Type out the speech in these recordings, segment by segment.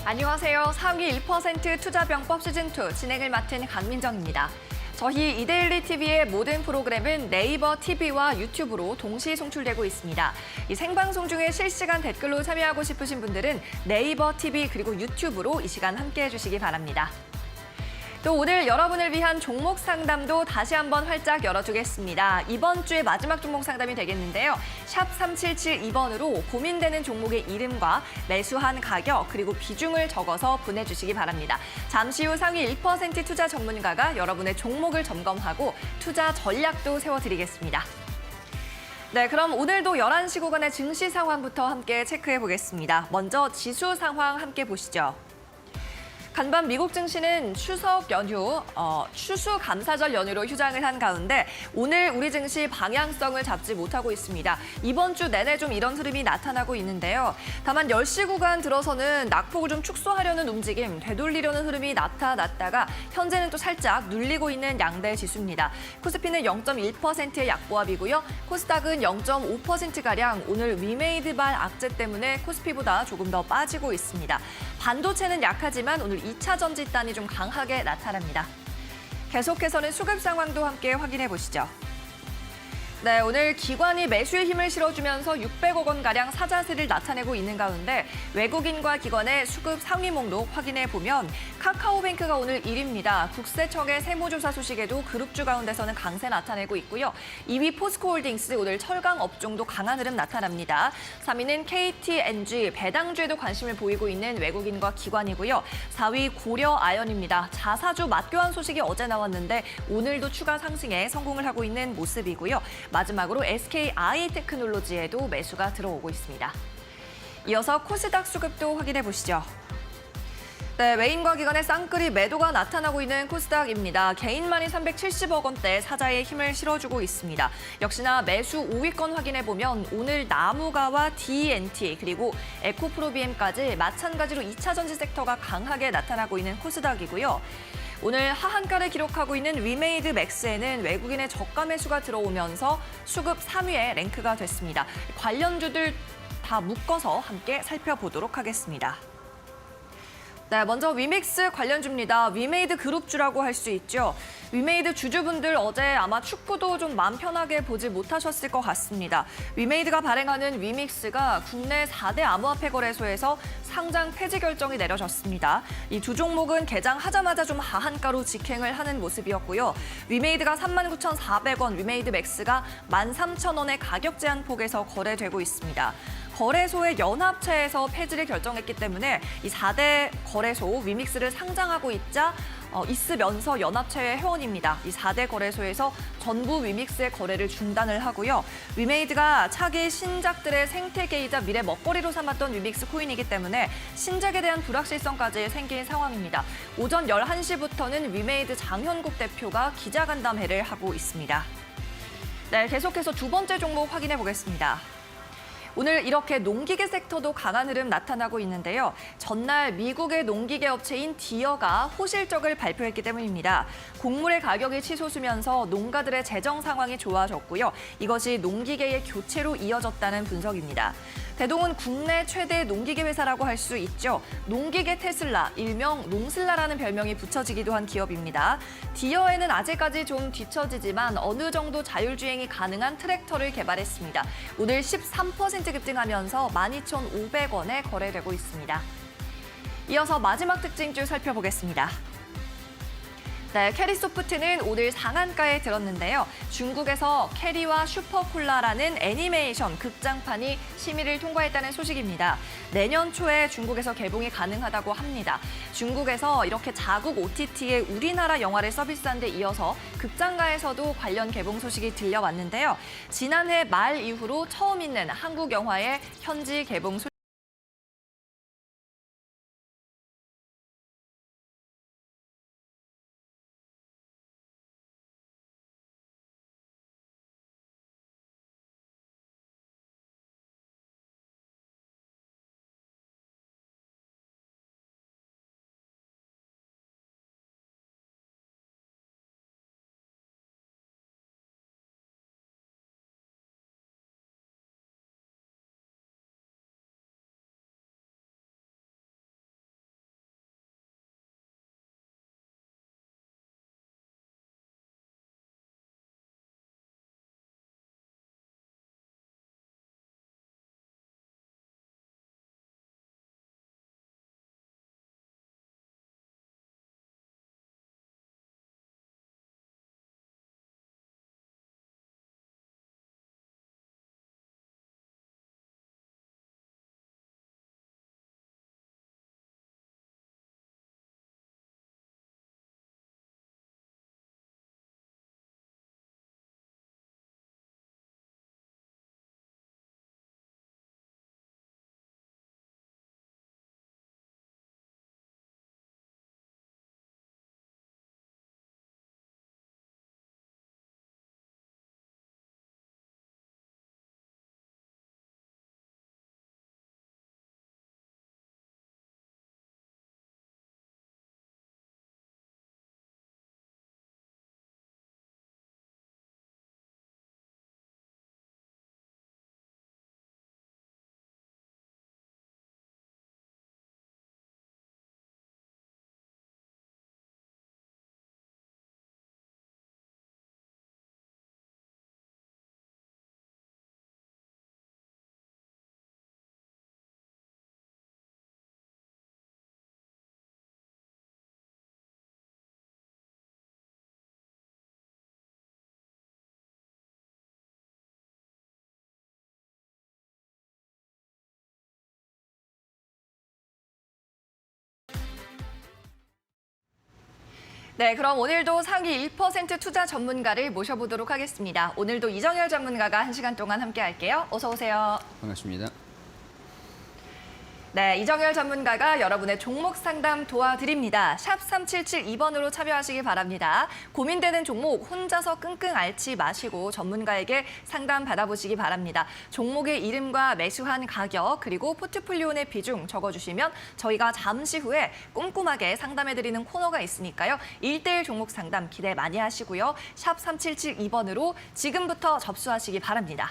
안녕하세요. 상위 1% 투자병법 시즌2 진행을 맡은 강민정입니다. 저희 이데일리 TV의 모든 프로그램은 네이버 TV와 유튜브로 동시 송출되고 있습니다. 이 생방송 중에 실시간 댓글로 참여하고 싶으신 분들은 네이버 TV 그리고 유튜브로 이 시간 함께해 주시기 바랍니다. 또 오늘 여러분을 위한 종목 상담도 다시 한번 활짝 열어두겠습니다. 이번 주의 마지막 종목 상담이 되겠는데요. 샵 3772번으로 고민되는 종목의 이름과 매수한 가격 그리고 비중을 적어서 보내주시기 바랍니다. 잠시 후 상위 1% 투자 전문가가 여러분의 종목을 점검하고 투자 전략도 세워드리겠습니다. 네, 그럼 오늘도 11시 구간의 증시 상황부터 함께 체크해 보겠습니다. 먼저 지수 상황 함께 보시죠. 간밤 미국 증시는 추석 연휴, 추수감사절 연휴로 휴장을 한 가운데 오늘 우리 증시 방향성을 잡지 못하고 있습니다. 이번 주 내내 좀 이런 흐름이 나타나고 있는데요. 다만 10시 구간 들어서는 낙폭을 좀 축소하려는 움직임, 되돌리려는 흐름이 나타났다가 현재는 또 살짝 눌리고 있는 양대 지수입니다. 코스피는 0.1%의 약보합이고요. 코스닥은 0.5%가량 오늘 위메이드발 악재 때문에 코스피보다 조금 더 빠지고 있습니다. 반도체는 약하지만 오늘 2차 전지단이 좀 강하게 나타납니다. 계속해서는 수급 상황도 함께 확인해 보시죠. 네, 오늘 기관이 매수의 힘을 실어주면서 600억 원가량 사자세를 나타내고 있는 가운데 외국인과 기관의 수급 상위 목록 확인해 보면 카카오뱅크가 오늘 1위입니다. 국세청의 세무조사 소식에도 그룹주 가운데서는 강세 나타내고 있고요. 2위 포스코홀딩스, 오늘 철강 업종도 강한 흐름 나타납니다. 3위는 KTNG, 배당주에도 관심을 보이고 있는 외국인과 기관이고요. 4위 고려아연입니다. 자사주 맞교환 소식이 어제 나왔는데 오늘도 추가 상승에 성공을 하고 있는 모습이고요. 마지막으로 SKI테크놀로지에도 매수가 들어오고 있습니다. 이어서 코스닥 수급도 확인해 보시죠. 네, 외인과 기관의 쌍끌이 매도가 나타나고 있는 코스닥입니다. 개인만이 370억 원대 사자의 힘을 실어주고 있습니다. 역시나 매수 5위권 확인해 보면 오늘 나무가와 DNT 그리고 에코프로비엠까지 마찬가지로 2차 전지 섹터가 강하게 나타나고 있는 코스닥이고요. 오늘 하한가를 기록하고 있는 위메이드 맥스에는 외국인의 저가 매수가 들어오면서 수급 3위에 랭크가 됐습니다. 관련주들 다 묶어서 함께 살펴보도록 하겠습니다. 네, 먼저 위믹스 관련주입니다. 위메이드 그룹주라고 할 수 있죠. 위메이드 주주분들 어제 아마 축구도 좀 마음 편하게 보지 못하셨을 것 같습니다. 위메이드가 발행하는 위믹스가 국내 4대 암호화폐 거래소에서 상장 폐지 결정이 내려졌습니다. 이 두 종목은 개장하자마자 좀 하한가로 직행을 하는 모습이었고요. 위메이드가 39,400원, 위메이드 맥스가 13,000원의 가격 제한 폭에서 거래되고 있습니다. 거래소의 연합체에서 폐지를 결정했기 때문에 이 4대 거래소 위믹스를 상장하고 있으면서 연합체의 회원입니다. 이 4대 거래소에서 전부 위믹스의 거래를 중단을 하고요. 위메이드가 차기 신작들의 생태계이자 미래 먹거리로 삼았던 위믹스 코인이기 때문에 신작에 대한 불확실성까지 생긴 상황입니다. 오전 11시부터는 위메이드 장현국 대표가 기자간담회를 하고 있습니다. 네, 계속해서 두 번째 종목 확인해 보겠습니다. 오늘 이렇게 농기계 섹터도 강한 흐름 나타나고 있는데요. 전날 미국의 농기계 업체인 디어가 호실적을 발표했기 때문입니다. 곡물의 가격이 치솟으면서 농가들의 재정 상황이 좋아졌고요. 이것이 농기계의 교체로 이어졌다는 분석입니다. 대동은 국내 최대 농기계 회사라고 할 수 있죠. 농기계 테슬라, 일명 농슬라라는 별명이 붙여지기도 한 기업입니다. 디어에는 아직까지 좀 뒤처지지만 어느 정도 자율주행이 가능한 트랙터를 개발했습니다. 오늘 13% 급등하면서 12,500원에 거래되고 있습니다. 이어서 마지막 특징주 살펴보겠습니다. 네, 캐리소프트는 오늘 상한가에 들었는데요. 중국에서 캐리와 슈퍼콜라라는 애니메이션 극장판이 심의를 통과했다는 소식입니다. 내년 초에 중국에서 개봉이 가능하다고 합니다. 중국에서 이렇게 자국 OTT에 우리나라 영화를 서비스한 데 이어서 극장가에서도 관련 개봉 소식이 들려왔는데요. 지난해 말 이후로 처음 있는 한국 영화의 현지 개봉 소식 네, 그럼 오늘도 상위 1% 투자 전문가를 모셔보도록 하겠습니다. 오늘도 이정열 전문가가 1시간 동안 함께 할게요. 어서 오세요. 반갑습니다. 네, 이정열 전문가가 여러분의 종목 상담 도와드립니다. 샵 3772번으로 참여하시기 바랍니다. 고민되는 종목 혼자서 끙끙 앓지 마시고 전문가에게 상담 받아보시기 바랍니다. 종목의 이름과 매수한 가격 그리고 포트폴리오 내 비중 적어주시면 저희가 잠시 후에 꼼꼼하게 상담해드리는 코너가 있으니까요. 1대1 종목 상담 기대 많이 하시고요. 샵 3772번으로 지금부터 접수하시기 바랍니다.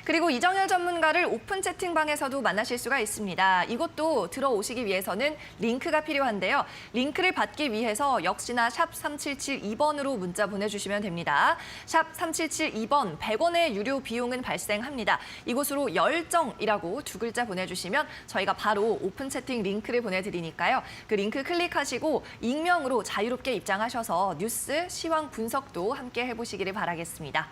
그리고 이정열 전문가를 오픈 채팅방에서도 만나실 수가 있습니다. 이곳도 들어오시기 위해서는 링크가 필요한데요. 링크를 받기 위해서 역시나 샵 3772번으로 문자 보내주시면 됩니다. 샵 3772번 100원의 유료 비용은 발생합니다. 이곳으로 열정이라고 2글자 보내주시면 저희가 바로 오픈 채팅 링크를 보내드리니까요. 그 링크 클릭하시고 익명으로 자유롭게 입장하셔서 뉴스, 시황 분석도 함께 해보시기를 바라겠습니다.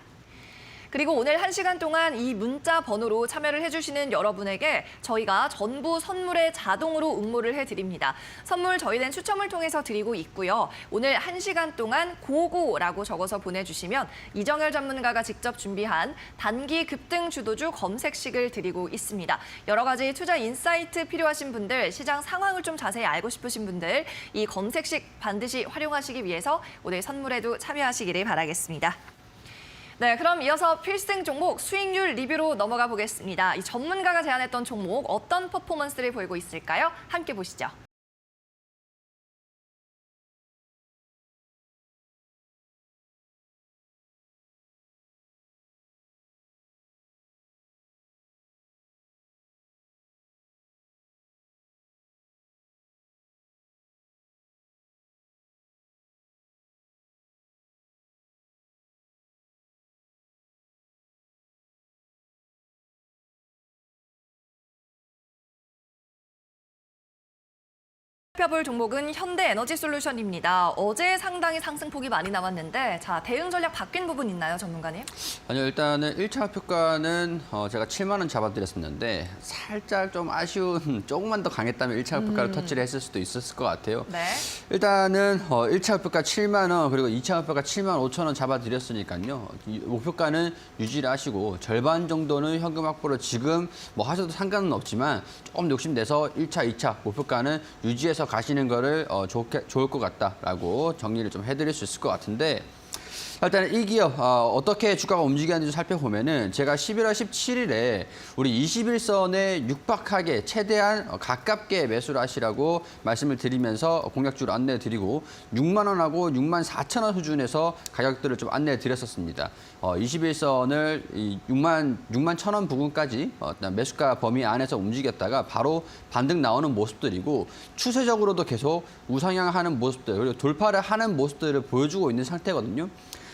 그리고 오늘 1시간 동안 이 문자 번호로 참여를 해주시는 여러분에게 저희가 전부 선물에 자동으로 응모를 해드립니다. 선물 저희는 추첨을 통해서 드리고 있고요. 오늘 1시간 동안 고고라고 적어서 보내주시면 이정열 전문가가 직접 준비한 단기 급등 주도주 검색식을 드리고 있습니다. 여러 가지 투자 인사이트 필요하신 분들, 시장 상황을 좀 자세히 알고 싶으신 분들 이 검색식 반드시 활용하시기 위해서 오늘 선물에도 참여하시기를 바라겠습니다. 네, 그럼 이어서 필승 종목 수익률 리뷰로 넘어가 보겠습니다. 이 전문가가 제안했던 종목 어떤 퍼포먼스를 보이고 있을까요? 함께 보시죠. 살펴볼 종목은 현대에너지솔루션입니다. 어제 상당히 상승폭이 많이 나왔는데 자 대응 전략 바뀐 부분 있나요, 전문가님? 아니요, 일단은 1차 목표가는 제가 7만 원 잡아드렸었는데 살짝 좀 아쉬운 조금만 더 강했다면 1차 목표가를 터치를 했을 수도 있었을 것 같아요. 네. 일단은 1차 목표가 7만 원 그리고 2차 목표가 7만 5천 원 잡아드렸으니까요. 목표가는 유지를 하시고 절반 정도는 현금 확보를 지금 뭐 하셔도 상관은 없지만 조금 욕심내서 1차, 2차 목표가는 유지해서 가시는 거를 좋을 것 같다라고 정리를 좀 해드릴 수 있을 것 같은데 일단 이 기업 어떻게 주가가 움직였는지 살펴보면은 제가 11월 17일에 우리 21선에 육박하게 최대한 가깝게 매수를 하시라고 말씀을 드리면서 공략주를 안내드리고 6만 원하고 6만 4천 원 수준에서 가격들을 좀 안내드렸었습니다. 21선을 6만 1천 원 부근까지 매수가 범위 안에서 움직였다가 바로 반등 나오는 모습들이고 추세적으로도 계속 우상향하는 모습들 그리고 돌파를 하는 모습들을 보여주고 있는 상태거든요.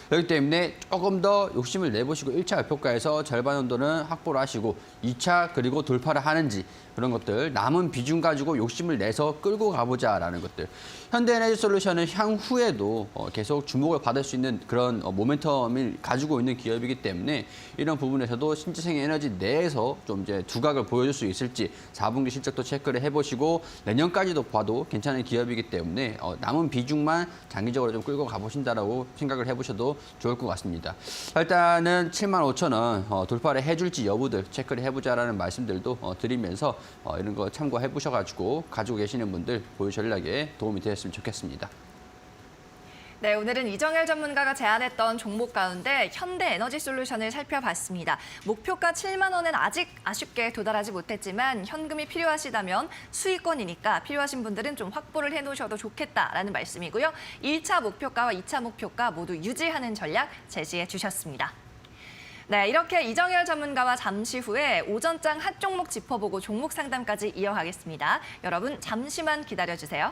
그렇기 때문에 조금 더 욕심을 내보시고 1차 목표가에서 절반 정도는 확보를 하시고 2차 그리고 돌파를 하는지 그런 것들 남은 비중 가지고 욕심을 내서 끌고 가보자라는 것들. 현대에너지솔루션은 향후에도 계속 주목을 받을 수 있는 그런 모멘텀을 가지고 있는 기업이기 때문에 이런 부분에서도 신재생 에너지 내에서 좀 이제 두각을 보여줄 수 있을지 4분기 실적도 체크를 해보시고 내년까지도 봐도 괜찮은 기업이기 때문에 남은 비중만 장기적으로 좀 끌고 가보신다라고 생각을 해보셔도 좋을 것 같습니다. 일단은 7만 5천 원 돌파를 해줄지 여부들 체크를 해보자라는 말씀들도 드리면서 이런 거 참고해 보셔가지고 가지고 계시는 분들 보유 전략에 도움이 되었으면 좋겠습니다. 네, 오늘은 이정열 전문가가 제안했던 종목 가운데 현대에너지솔루션을 살펴봤습니다. 목표가 7만 원은 아직 아쉽게 도달하지 못했지만 현금이 필요하시다면 수익권이니까 필요하신 분들은 좀 확보를 해놓으셔도 좋겠다라는 말씀이고요. 1차 목표가와 2차 목표가 모두 유지하는 전략 제시해 주셨습니다. 네, 이렇게 이정열 전문가와 잠시 후에 오전장 핫 종목 짚어보고 종목 상담까지 이어가겠습니다. 여러분 잠시만 기다려주세요.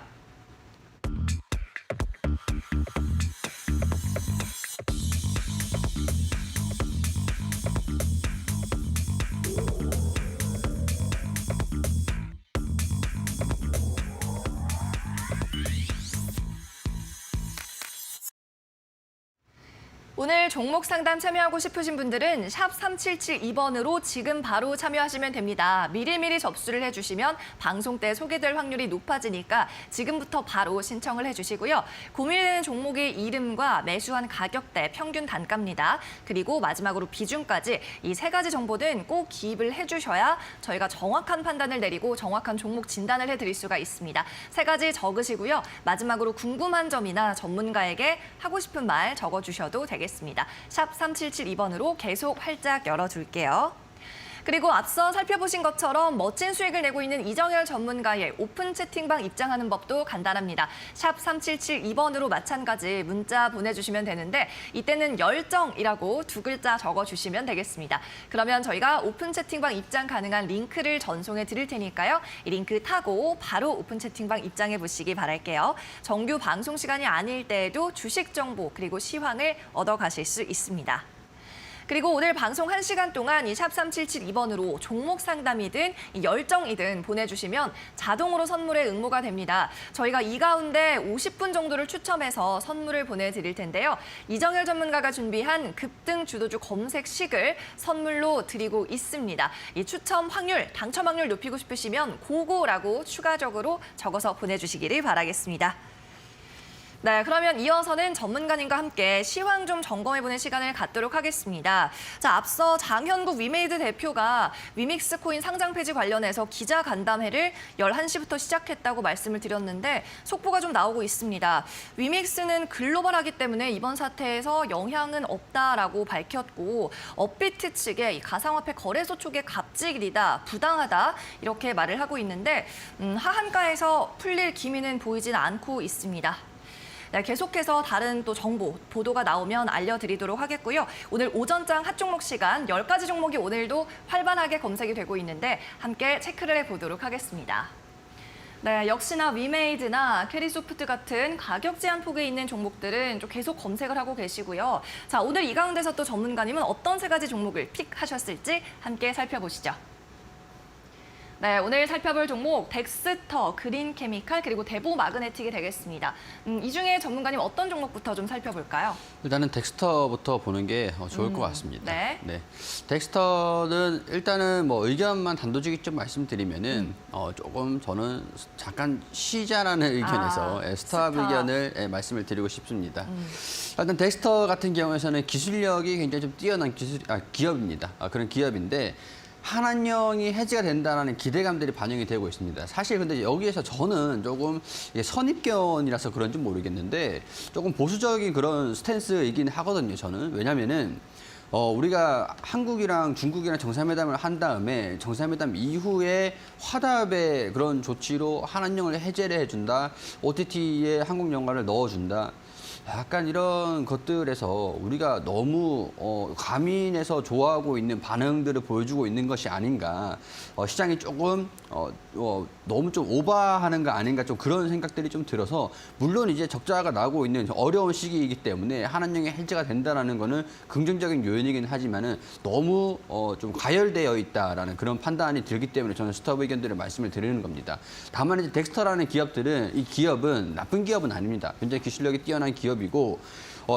오늘 종목 상담 참여하고 싶으신 분들은 샵 3772번으로 지금 바로 참여하시면 됩니다. 미리미리 접수를 해주시면 방송 때 소개될 확률이 높아지니까 지금부터 바로 신청을 해주시고요. 고민되는 종목의 이름과 매수한 가격대, 평균 단가입니다. 그리고 마지막으로 비중까지 이 세 가지 정보는 꼭 기입을 해주셔야 저희가 정확한 판단을 내리고 정확한 종목 진단을 해드릴 수가 있습니다. 세 가지 적으시고요. 마지막으로 궁금한 점이나 전문가에게 하고 싶은 말 적어주셔도 되겠습니다. 샵 3772번으로 계속 활짝 열어둘게요. 그리고 앞서 살펴보신 것처럼 멋진 수익을 내고 있는 이정열 전문가의 오픈 채팅방 입장하는 법도 간단합니다. 샵 3772번으로 마찬가지 문자 보내주시면 되는데 이때는 열정이라고 두 글자 적어주시면 되겠습니다. 그러면 저희가 오픈 채팅방 입장 가능한 링크를 전송해 드릴 테니까요. 이 링크 타고 바로 오픈 채팅방 입장해 보시기 바랄게요. 정규 방송 시간이 아닐 때에도 주식 정보 그리고 시황을 얻어가실 수 있습니다. 그리고 오늘 방송 1시간 동안 이 샵 3772번으로 종목 상담이든 열정이든 보내주시면 자동으로 선물에 응모가 됩니다. 저희가 이 가운데 50분 정도를 추첨해서 선물을 보내드릴 텐데요. 이정열 전문가가 준비한 급등 주도주 검색식을 선물로 드리고 있습니다. 이 추첨 확률, 당첨 확률 높이고 싶으시면 고고라고 추가적으로 적어서 보내주시기를 바라겠습니다. 네, 그러면 이어서는 전문가님과 함께 시황 좀 점검해보는 시간을 갖도록 하겠습니다. 자, 앞서 장현국 위메이드 대표가 위믹스 코인 상장 폐지 관련해서 기자 간담회를 11시부터 시작했다고 말씀을 드렸는데 속보가 좀 나오고 있습니다. 위믹스는 글로벌하기 때문에 이번 사태에서 영향은 없다라고 밝혔고 업비트 측의 이 가상화폐 거래소 쪽의 갑질이다, 부당하다 이렇게 말을 하고 있는데 하한가에서 풀릴 기미는 보이진 않고 있습니다. 네, 계속해서 다른 또 정보, 보도가 나오면 알려드리도록 하겠고요. 오늘 오전장 핫종목 시간 10가지 종목이 오늘도 활발하게 검색이 되고 있는데 함께 체크를 해보도록 하겠습니다. 네, 역시나 위메이드나 캐리소프트 같은 가격 제한 폭에 있는 종목들은 좀 계속 검색을 하고 계시고요. 자, 오늘 이 가운데서 또 전문가님은 어떤 세 가지 종목을 픽하셨을지 함께 살펴보시죠. 네, 오늘 살펴볼 종목 덱스터, 그린케미칼, 그리고 대보마그네틱이 되겠습니다. 이 중에 전문가님 어떤 종목부터 좀 살펴볼까요? 일단은 덱스터부터 보는 게 좋을 것 같습니다. 네. 덱스터는 일단은 뭐 의견만 단도직입 말씀드리면은 조금 저는 잠깐 쉬자라는 의견에서 스탑 의견을 말씀을 드리고 싶습니다. 일단 덱스터 같은 경우에는 기술력이 굉장히 좀 뛰어난 기업입니다. 그런 기업인데 한한령이 해지가 된다는 기대감들이 반영이 되고 있습니다. 사실 근데 여기에서 저는 조금 선입견이라서 그런지 모르겠는데 조금 보수적인 그런 스탠스이긴 하거든요, 저는. 왜냐면은 우리가 한국이랑 중국이랑 정상회담을 한 다음에 정상회담 이후에 화답의 그런 조치로 한한령을 해제를 해준다, OTT에 한국 영화를 넣어준다. 약간 이런 것들에서 우리가 너무 과민해서 좋아하고 있는 반응들을 보여주고 있는 것이 아닌가. 시장이 조금 너무 좀 오버하는 거 아닌가 좀 그런 생각들이 좀 들어서 물론 이제 적자가 나고 있는 어려운 시기이기 때문에 한한령이 해제가 된다는 거는 긍정적인 요인이긴 하지만은 너무 좀 가열되어 있다라는 그런 판단이 들기 때문에 저는 스톱 의견들을 말씀을 드리는 겁니다. 다만 이제 덱스터라는 기업들은 이 기업은 나쁜 기업은 아닙니다. 굉장히 기술력이 뛰어난 기업이고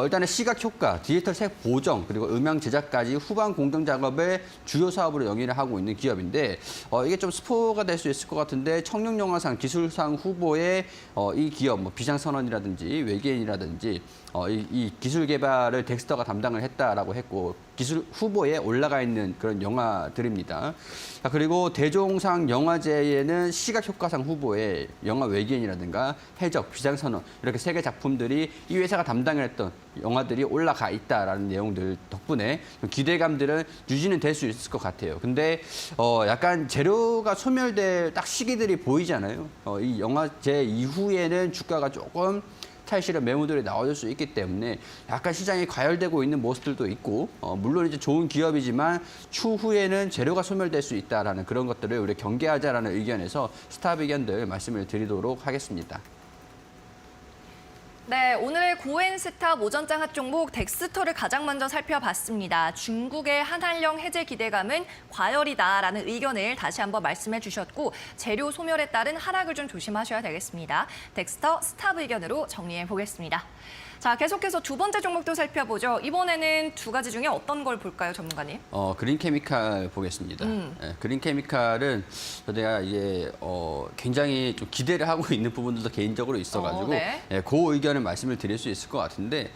일단은 시각 효과, 디지털 색 보정, 그리고 음향 제작까지 후반 공정 작업을 주요 사업으로 영위를 하고 있는 기업인데 이게 좀 스포가 될 수 있을 것 같은데 청룡영화상 기술상 후보에 이 기업 뭐 비장선언이라든지 외계인이라든지 이 기술 개발을 덱스터가 담당을 했다라고 했고 기술 후보에 올라가 있는 그런 영화들입니다. 그리고 대종상 영화제에는 시각효과상 후보에 영화 외계인이라든가 해적, 비장선언 이렇게 세 개 작품들이 이 회사가 담당을 했던 영화들이 올라가 있다라는 내용들 덕분에 기대감들은 유지는 될 수 있을 것 같아요. 근데 약간 재료가 소멸될 딱 시기들이 보이잖아요. 이 영화제 이후에는 주가가 조금 탈실의 매물들이 나와줄 수 있기 때문에 약간 시장이 과열되고 있는 모습들도 있고 물론 이제 좋은 기업이지만 추후에는 재료가 소멸될 수 있다라는 그런 것들을 우리 경계하자라는 의견에서 스탑 의견들 말씀을 드리도록 하겠습니다. 네, 오늘 고엔스탑 오전장 핫종목 덱스터를 가장 먼저 살펴봤습니다. 중국의 한한령 해제 기대감은 과열이다라는 의견을 다시 한번 말씀해 주셨고 재료 소멸에 따른 하락을 좀 조심하셔야 되겠습니다. 덱스터 스탑 의견으로 정리해 보겠습니다. 자, 계속해서 두 번째 종목도 살펴보죠. 이번에는 두 가지 중에 어떤 걸 볼까요, 전문가님? 그린 케미칼 보겠습니다. 예, 그린 케미칼은 제가 이제 굉장히 좀 기대를 하고 있는 부분들도 개인적으로 있어가지고 네. 예, 그 의견을 말씀을 드릴 수 있을 것 같은데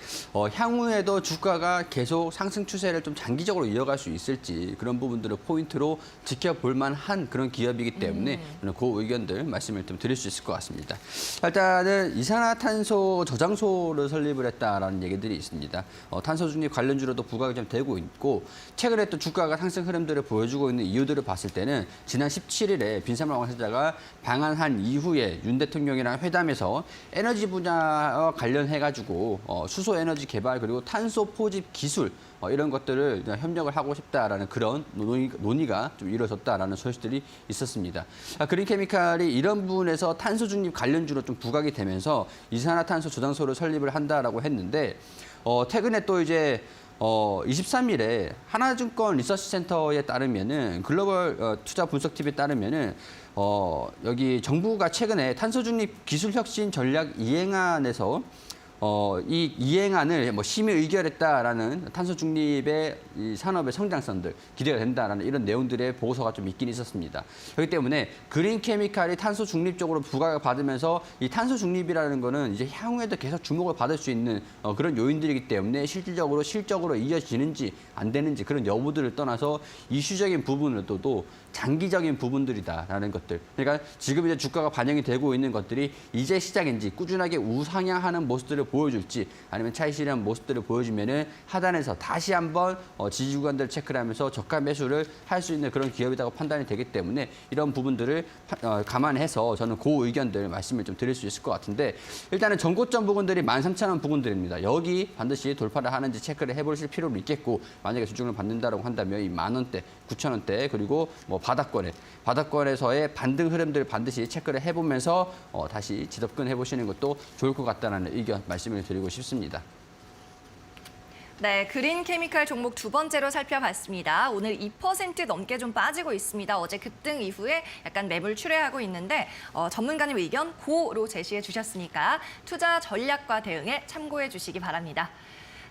향후에도 주가가 계속 상승 추세를 좀 장기적으로 이어갈 수 있을지 그런 부분들을 포인트로 지켜볼 만한 그런 기업이기 때문에 저는 그 의견들 말씀을 좀 드릴 수 있을 것 같습니다. 일단은 이산화탄소 저장소를 설립을 했다라는 얘기들이 있습니다. 탄소 중립 관련주로도 부각이 좀 되고 있고 최근에 또 주가가 상승 흐름들을 보여주고 있는 이유들을 봤을 때는 지난 17일에 빈사말 왕세자가 방한한 이후에 윤 대통령이랑 회담에서 에너지 분야와 관련해가지고 수소 에너지 개발 그리고 탄소 포집 기술 이런 것들을 협력을 하고 싶다라는 그런 논의가 좀 이루어졌다라는 소식들이 있었습니다. 그린 케미칼이 이런 부분에서 탄소 중립 관련주로 좀 부각이 되면서 이산화탄소 저장소를 설립을 한다라고 했는데 최근에 또 이제 23일에 하나증권 리서치센터에 따르면은 글로벌 투자 분석팀에 따르면은 여기 정부가 최근에 탄소 중립 기술 혁신 전략 이행안에서 이 이행안을 심의 의결했다라는 탄소 중립의 이 산업의 성장성들 기대가 된다라는 이런 내용들의 보고서가 좀 있긴 있었습니다. 그렇기 때문에 그린 케미칼이 탄소 중립 쪽으로 부각을 받으면서 이 탄소 중립이라는 거는 이제 향후에도 계속 주목을 받을 수 있는 그런 요인들이기 때문에 실적으로 이어지는지 안 되는지 그런 여부들을 떠나서 이슈적인 부분으로도 장기적인 부분들이다라는 것들. 그러니까 지금 이제 주가가 반영이 되고 있는 것들이 이제 시작인지 꾸준하게 우상향하는 모습들을 보여줄지 아니면 차익실현 모습들을 보여주면은 하단에서 다시 한번 지지 구간들을 체크를 하면서 저가 매수를 할 수 있는 그런 기업이라고 판단이 되기 때문에 이런 부분들을 감안해서 저는 그 의견들 말씀을 좀 드릴 수 있을 것 같은데 일단은 전고점 부분들이 13,000원 부분들입니다. 여기 반드시 돌파를 하는지 체크를 해보실 필요도 있겠고 만약에 주중을 받는다고 한다면 이 10,000원대, 9,000원대 그리고 뭐 바닥권에서의 반등 흐름들을 반드시 체크를 해보면서 다시 지접근 해보시는 것도 좋을 것 같다는 의견 말씀을 드리고 싶습니다. 네, 그린 케미칼 종목 두 번째로 살펴봤습니다. 오늘 2% 넘게 좀 빠지고 있습니다. 어제 급등 이후에 약간 매물 출회하고 있는데 전문가님 의견 고로 제시해 주셨으니까 투자 전략과 대응에 참고해 주시기 바랍니다.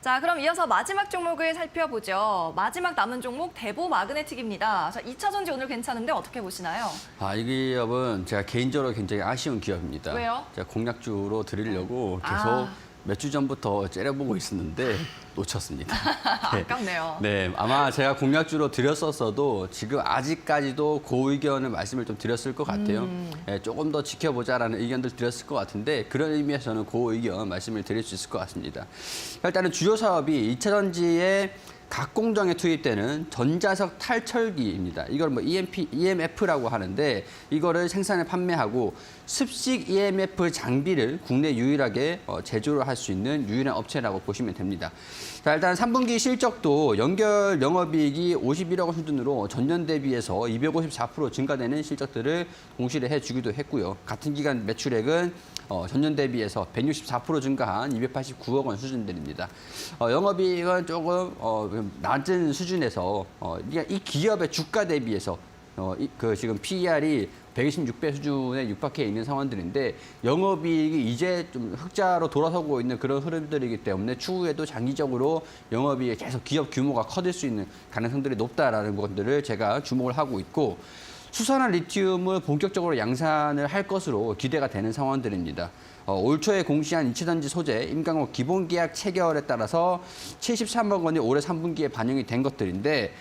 자, 그럼 이어서 마지막 종목을 살펴보죠. 마지막 남은 종목 대보 마그네틱입니다. 자, 2차전지 오늘 괜찮은데 어떻게 보시나요? 이 기업은 제가 개인적으로 굉장히 아쉬운 기업입니다. 왜요? 제가 공략주로 드리려고 계속 몇 주 전부터 째려보고 있었는데 놓쳤습니다. 아깝네요. 네, 아마 제가 공략주로 드렸었어도 지금 아직까지도 그 의견을 말씀을 좀 드렸을 것 같아요. 네, 조금 더 지켜보자라는 의견들 드렸을 것 같은데 그런 의미에서 저는 그 의견 말씀을 드릴 수 있을 것 같습니다. 일단은 주요 사업이 2차전지의 각 공정에 투입되는 전자석 탈철기입니다. 이걸 뭐 EMF라고 하는데 이거를 생산해 판매하고 습식 EMF 장비를 국내 유일하게 제조를 할 수 있는 유일한 업체라고 보시면 됩니다. 자, 일단 3분기 실적도 연결 영업이익이 51억 원 수준으로 전년 대비해서 254% 증가되는 실적들을 공시를 해주기도 했고요. 같은 기간 매출액은 전년 대비해서 164% 증가한 289억 원 수준들입니다. 영업이익은 조금 낮은 수준에서 이 기업의 주가 대비해서 지금 PER이 126배 수준에 육박해 있는 상황들인데 영업이익이 이제 좀 흑자로 돌아서고 있는 그런 흐름들이기 때문에 추후에도 장기적으로 영업이익이 계속 기업 규모가 커질 수 있는 가능성들이 높다라는 것들을 제가 주목을 하고 있고 수산화 리튬을 본격적으로 양산을 할 것으로 기대가 되는 상황들입니다. 올 초에 공시한 이차전지 소재 임강호 기본계약 체결에 따라서 73억 원이 올해 3분기에 반영이 된 것들인데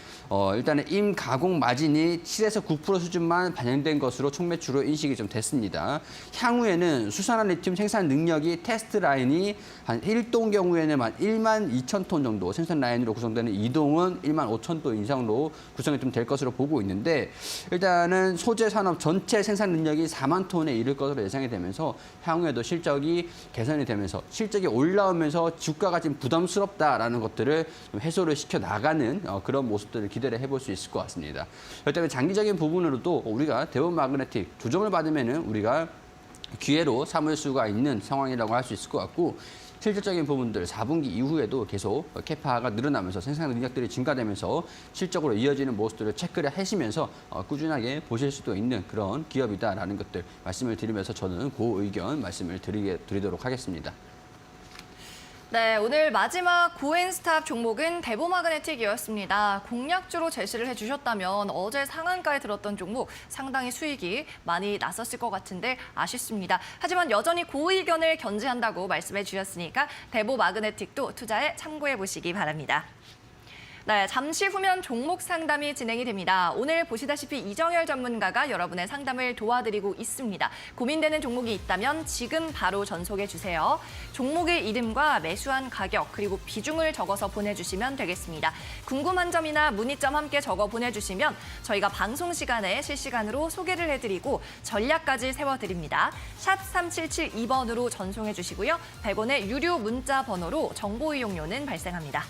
일단은 임가공 마진이 7에서 9% 수준만 반영된 것으로 총매출로 인식이 좀 됐습니다. 향후에는 수산화 리튬 생산 능력이 테스트 라인이 한 1동 경우에는 1만 2천 톤 정도 생산 라인으로 구성되는 2동은 1만 5천 톤 이상으로 구성이 좀 될 것으로 보고 있는데 일단은 소재 산업 전체 생산 능력이 4만 톤에 이를 것으로 예상이 되면서 향후에도 실적이 개선이 되면서 실적이 올라오면서 주가가 좀 부담스럽다라는 것들을 좀 해소를 시켜 나가는 그런 모습들을 기대를 해볼 수 있을 것 같습니다. 그렇기 때문에 장기적인 부분으로도 우리가 대우 마그네틱 조정을 받으면은 우리가 기회로 삼을 수가 있는 상황이라고 할 수 있을 것 같고 실질적인 부분들 4분기 이후에도 계속 캐파가 늘어나면서 생산 능력들이 증가되면서 실적으로 이어지는 모습들을 체크를 하시면서 꾸준하게 보실 수도 있는 그런 기업이다라는 것들 말씀을 드리면서 저는 그 의견 말씀을 드리도록 하겠습니다. 네, 오늘 마지막 고엔스탑 종목은 대보마그네틱이었습니다. 공략주로 제시를 해주셨다면 어제 상한가에 들었던 종목 상당히 수익이 많이 났었을 것 같은데 아쉽습니다. 하지만 여전히 고의견을 견지한다고 말씀해 주셨으니까 대보마그네틱도 투자에 참고해 보시기 바랍니다. 네, 잠시 후면 종목 상담이 진행이 됩니다. 오늘 보시다시피 이정열 전문가가 여러분의 상담을 도와드리고 있습니다. 고민되는 종목이 있다면 지금 바로 전송해 주세요. 종목의 이름과 매수한 가격 그리고 비중을 적어서 보내주시면 되겠습니다. 궁금한 점이나 문의점 함께 적어 보내주시면 저희가 방송 시간에 실시간으로 소개를 해드리고 전략까지 세워드립니다. 샵 3772번으로 전송해 주시고요. 100원의 유료 문자 번호로 정보 이용료는 발생합니다.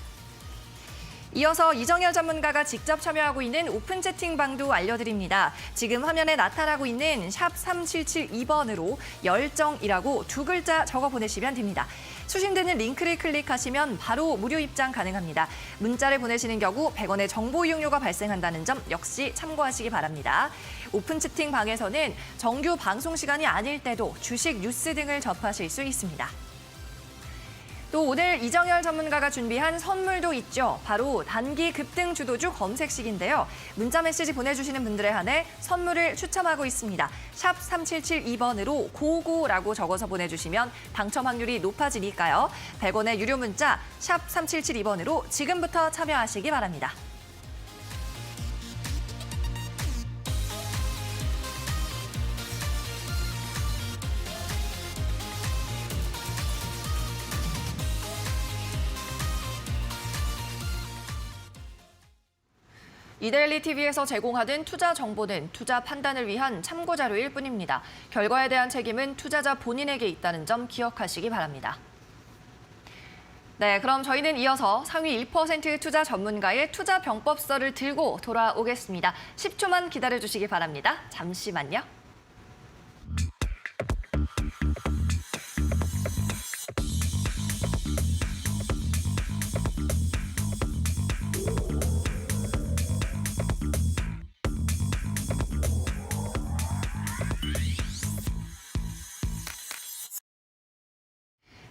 이어서 이정열 전문가가 직접 참여하고 있는 오픈 채팅방도 알려드립니다. 지금 화면에 나타나고 있는 샵 3772번으로 열정이라고 두 글자 적어 보내시면 됩니다. 수신되는 링크를 클릭하시면 바로 무료 입장 가능합니다. 문자를 보내시는 경우 100원의 정보 이용료가 발생한다는 점 역시 참고하시기 바랍니다. 오픈 채팅방에서는 정규 방송 시간이 아닐 때도 주식 뉴스 등을 접하실 수 있습니다. 또 오늘 이정열 전문가가 준비한 선물도 있죠. 바로 단기 급등 주도주 검색식인데요. 문자 메시지 보내주시는 분들에 한해 선물을 추첨하고 있습니다. 샵 3772번으로 고고라고 적어서 보내주시면 당첨 확률이 높아지니까요. 100원의 유료 문자 샵 3772번으로 지금부터 참여하시기 바랍니다. 이데일리 TV에서 제공하는 투자 정보는 투자 판단을 위한 참고 자료일 뿐입니다. 결과에 대한 책임은 투자자 본인에게 있다는 점 기억하시기 바랍니다. 네, 그럼 저희는 이어서 상위 1% 투자 전문가의 투자 병법서를 들고 돌아오겠습니다. 10초만 기다려주시기 바랍니다. 잠시만요.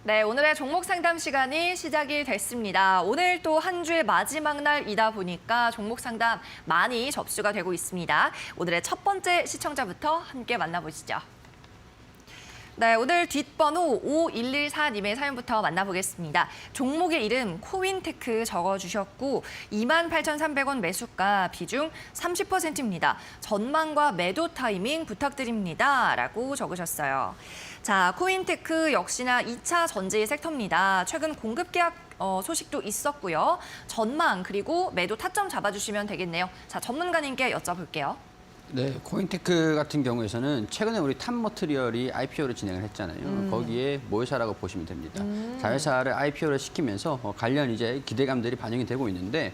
네, 오늘의 종목 상담 시간이 시작이 됐습니다. 오늘 또 한 주의 마지막 날이다 보니까 종목 상담 많이 접수가 되고 있습니다. 오늘의 첫 번째 시청자부터 함께 만나보시죠. 네, 오늘 뒷번호 5114님의 사연부터 만나보겠습니다. 종목의 이름 코윈테크 적어주셨고 28,300원 매수가 비중 30%입니다. 전망과 매도 타이밍 부탁드립니다. 라고 적으셨어요. 자, 코윈테크 역시나 2차 전지 섹터입니다. 최근 공급 계약 소식도 있었고요. 전망 그리고 매도 타점 잡아주시면 되겠네요. 자, 전문가님께 여쭤볼게요. 네, 코인테크 같은 경우에서는 최근에 우리 탑머트리얼이 IPO를 진행을 했잖아요. 거기에 모회사라고 보시면 됩니다. 자회사를 IPO를 시키면서 관련 이제 기대감들이 반영이 되고 있는데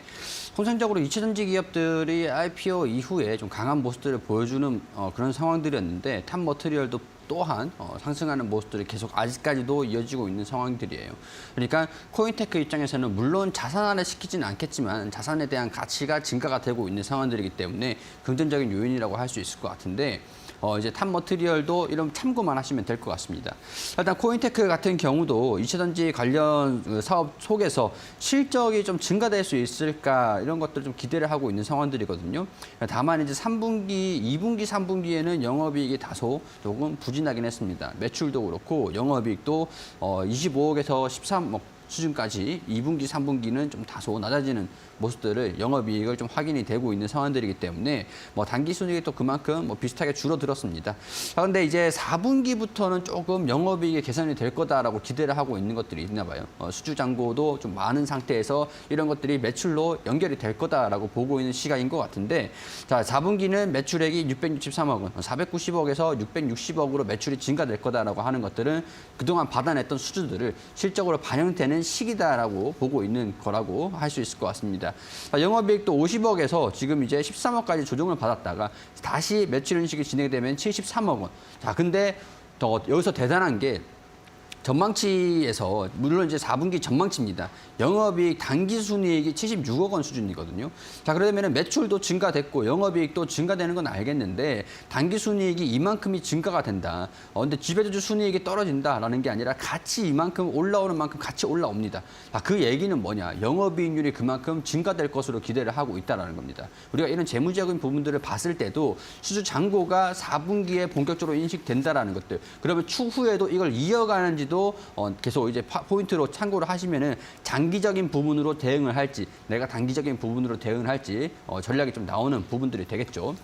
통상적으로 이차전지 기업들이 IPO 이후에 좀 강한 모습들을 보여주는 그런 상황들이었는데 탑머트리얼도 또한 상승하는 모습들이 계속 아직까지도 이어지고 있는 상황들이에요. 그러니까 코인테크 입장에서는 물론 자산화를 시키지는 않겠지만 자산에 대한 가치가 증가가 되고 있는 상황들이기 때문에 긍정적인 요인이라고 할 수 있을 것 같은데 이제 탑머트리얼도 이런 참고만 하시면 될 것 같습니다. 일단 코인테크 같은 경우도 이차전지 관련 사업 속에서 실적이 좀 증가될 수 있을까 이런 것들 좀 기대를 하고 있는 상황들이거든요. 다만 이제 3분기, 2분기, 3분기에는 영업이익이 다소 조금 부진하긴 했습니다. 매출도 그렇고 영업이익도 25억에서 13억 수준까지 2분기, 3분기는 좀 다소 낮아지는 모습들을 영업이익을 좀 확인이 되고 있는 상황들이기 때문에 단기 순이익이 또 그만큼 비슷하게 줄어들었습니다. 그런데 이제 4분기부터는 조금 영업이익이 개선이 될 거다라고 기대를 하고 있는 것들이 있나 봐요. 수주 잔고도 좀 많은 상태에서 이런 것들이 매출로 연결이 될 거다라고 보고 있는 시각인 것 같은데 자, 4분기는 매출액이 663억 원, 490억에서 660억으로 매출이 증가될 거다라고 하는 것들은 그동안 받아냈던 수주들을 실적으로 반영되는 시기다라고 보고 있는 거라고 할 수 있을 것 같습니다. 영업이익도 50억에서 지금 이제 13억까지 조정을 받았다가 다시 매출 인식이 진행되면 73억 원. 자, 근데 여기서 대단한 게 전망치에서 물론 이제 4분기 전망치입니다. 영업이익 당기순이익이 76억 원 수준이거든요. 자, 그러면 매출도 증가됐고 영업이익도 증가되는 건 알겠는데 당기순이익이 이만큼이 증가가 된다. 근데 지배주주 순이익이 떨어진다라는 게 아니라 같이 이만큼 올라오는 만큼 같이 올라옵니다. 그 얘기는 뭐냐? 영업이익률이 그만큼 증가될 것으로 기대를 하고 있다는 겁니다. 우리가 이런 재무적인 부분들을 봤을 때도 수주 잔고가 4분기에 본격적으로 인식된다라는 것들. 그러면 추후에도 이걸 이어가는지도 계속 이제 포인트로 참고를 하시면은 장기적인 부분으로 대응을 할지, 내가 단기적인 부분으로 대응을 할지 전략이 좀 나오는 부분들이 되겠죠.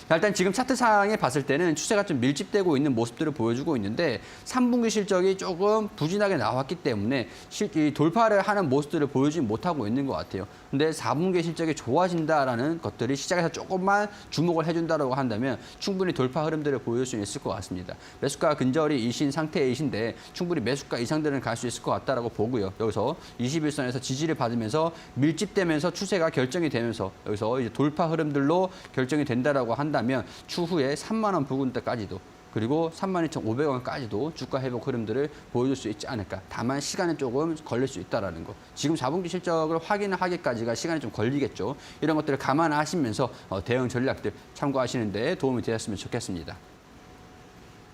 자, 일단 지금 차트상에 봤을 때는 추세가 좀 밀집되고 있는 모습들을 보여주고 있는데 3분기 실적이 조금 부진하게 나왔기 때문에 이 돌파를 하는 모습들을 보여주지 못하고 있는 것 같아요. 근데 4분기 실적이 좋아진다라는 것들이 시장에서 조금만 주목을 해준다고 한다면 충분히 돌파 흐름들을 보여줄 수 있을 것 같습니다. 매수가 근저리 이신 상태이신데 충분히 매수가 이상들은 갈 수 있을 것 같다라고 보고요. 여기서 21선에서 지지를 받으면서 밀집되면서 추세가 결정이 되면서 여기서 이제 돌파 흐름들로 결정이 된다라고 한다면 추후에 3만 원 부근대까지도 그리고 32,500원까지도 주가 회복 흐름들을 보여줄 수 있지 않을까. 다만 시간은 조금 걸릴 수 있다는 거. 지금 4분기 실적을 확인하기까지가 시간이 좀 걸리겠죠. 이런 것들을 감안하시면서 대응 전략들 참고하시는 데 도움이 되었으면 좋겠습니다.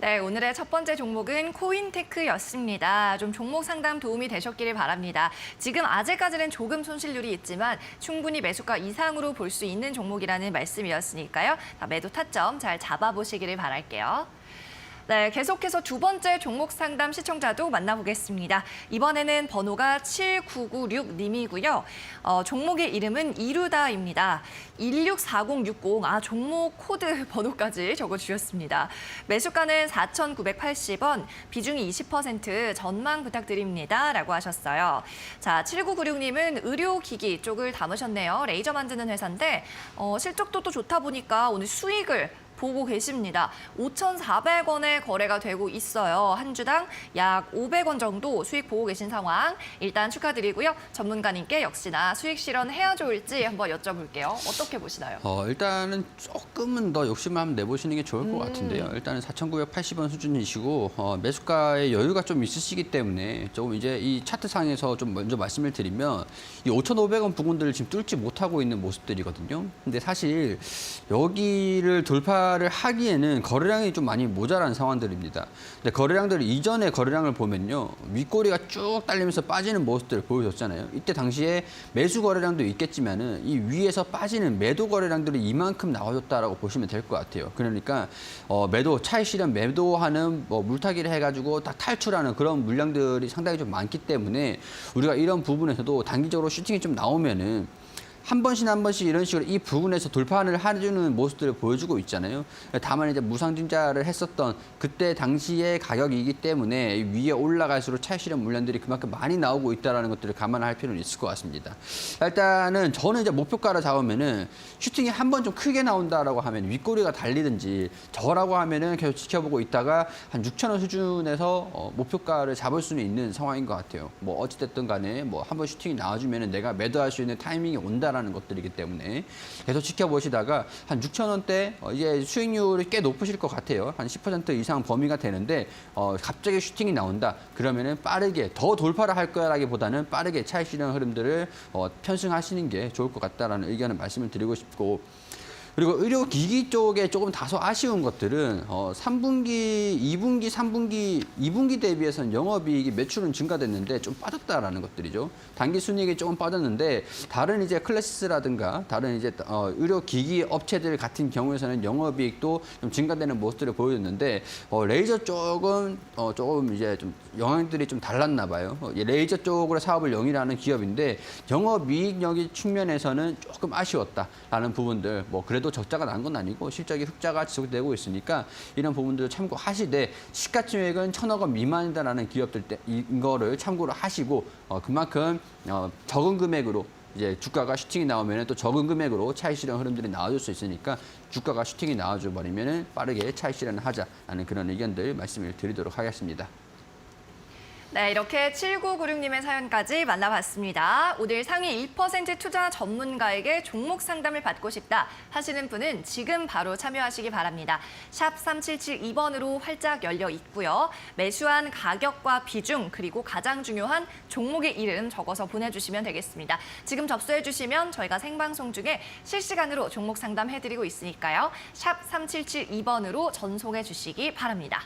네, 오늘의 첫 번째 종목은 코인테크였습니다. 좀 종목 상담 도움이 되셨기를 바랍니다. 지금 아직까지는 조금 손실률이 있지만 충분히 매수가 이상으로 볼 수 있는 종목이라는 말씀이었으니까요. 매도 타점 잘 잡아보시기를 바랄게요. 네, 계속해서 두 번째 종목 상담 시청자도 만나보겠습니다. 이번에는 번호가 7996님이고요. 종목의 이름은 이루다입니다. 164060, 종목 코드 번호까지 적어주셨습니다. 매수가는 4,980원, 비중이 20%, 전망 부탁드립니다. 라고 하셨어요. 자, 7996님은 의료기기 쪽을 담으셨네요. 레이저 만드는 회사인데 실적도 또 좋다 보니까 오늘 수익을 보고 계십니다. 5,400원에 거래가 되고 있어요. 한 주당 약 500원 정도 수익 보고 계신 상황. 일단 축하드리고요. 전문가님께 역시나 수익 실현해야 좋을지 한번 여쭤볼게요. 어떻게 보시나요? 일단은 조금은 더 욕심을 한번 내보시는 게 좋을 것 같은데요. 일단은 4,980원 수준이시고 매수가에 여유가 좀 있으시기 때문에 조금 이제 이 차트상에서 좀 먼저 말씀을 드리면 이 5,500원 부근들을 지금 뚫지 못하고 있는 모습들이거든요. 근데 사실 여기를 돌파를 하기에는 거래량이 좀 많이 모자란 상황들입니다. 근데 거래량들 이전의 거래량을 보면요. 윗꼬리가 쭉 딸리면서 빠지는 모습들을 보여줬잖아요. 이때 당시에 매수 거래량도 있겠지만은 이 위에서 빠지는 매도 거래량들이 이만큼 나와줬다라고 보시면 될 것 같아요. 그러니까 매도 차익 실현 매도하는 물타기를 해가지고 딱 탈출하는 그런 물량들이 상당히 좀 많기 때문에 우리가 이런 부분에서도 단기적으로 슈팅이 좀 나오면은 한 번씩 이런 식으로 이 부분에서 돌파를 해주는 모습들을 보여주고 있잖아요. 다만 이제 무상증자를 했었던 그때 당시의 가격이기 때문에 위에 올라갈수록 차익 실현 물량들이 그만큼 많이 나오고 있다는 것들을 감안할 필요는 있을 것 같습니다. 일단은 저는 이제 목표가를 잡으면은 슈팅이 한 번 좀 크게 나온다라고 하면 윗꼬리가 달리든지 저라고 하면은 계속 지켜보고 있다가 한 6,000원 수준에서 목표가를 잡을 수는 있는 상황인 것 같아요. 뭐 어찌됐든 간에 한 번 슈팅이 나와주면은 내가 매도할 수 있는 타이밍이 온다. 라는 것들이기 때문에 계속 지켜보시다가 한 6,000원대 이제 수익률이 꽤 높으실 것 같아요. 한 10% 이상 범위가 되는데 갑자기 슈팅이 나온다. 그러면은 빠르게 더 돌파를 할 거라기보다는 빠르게 차익 실현 흐름들을 편승하시는 게 좋을 것 같다라는 의견을 말씀을 드리고 싶고. 그리고 의료기기 쪽에 조금 다소 아쉬운 것들은 3분기, 2분기, 3분기, 2분기 대비해서는 영업이익이 매출은 증가됐는데 좀 빠졌다라는 것들이죠. 단기 순이익이 조금 빠졌는데 다른 이제 클래시스라든가 다른 이제 의료기기 업체들 같은 경우에서는 영업이익도 좀 증가되는 모습들을 보여줬는데 레이저 쪽은 조금 이제 좀 영향들이 좀 달랐나 봐요. 레이저 쪽으로 사업을 영위하는 기업인데 영업이익력이 측면에서는 조금 아쉬웠다라는 부분들 그래도 적자가 난 건 아니고 실적이 흑자가 지속되고 있으니까 이런 부분들을 참고하시되 시가총액은 1,000억 원 미만이다라는 기업들 이거를 참고를 하시고 그만큼 적은 금액으로 이제 주가가 슈팅이 나오면 또 적은 금액으로 차익 실현 흐름들이 나와줄 수 있으니까 주가가 슈팅이 나와줘 버리면 빠르게 차익 실현을 하자라는 그런 의견들 말씀을 드리도록 하겠습니다. 네, 이렇게 7996님의 사연까지 만나봤습니다. 오늘 상위 1% 투자 전문가에게 종목 상담을 받고 싶다 하시는 분은 지금 바로 참여하시기 바랍니다. 샵 3772번으로 활짝 열려 있고요. 매수한 가격과 비중 그리고 가장 중요한 종목의 이름 적어서 보내주시면 되겠습니다. 지금 접수해주시면 저희가 생방송 중에 실시간으로 종목 상담해드리고 있으니까요. 샵 3772번으로 전송해주시기 바랍니다.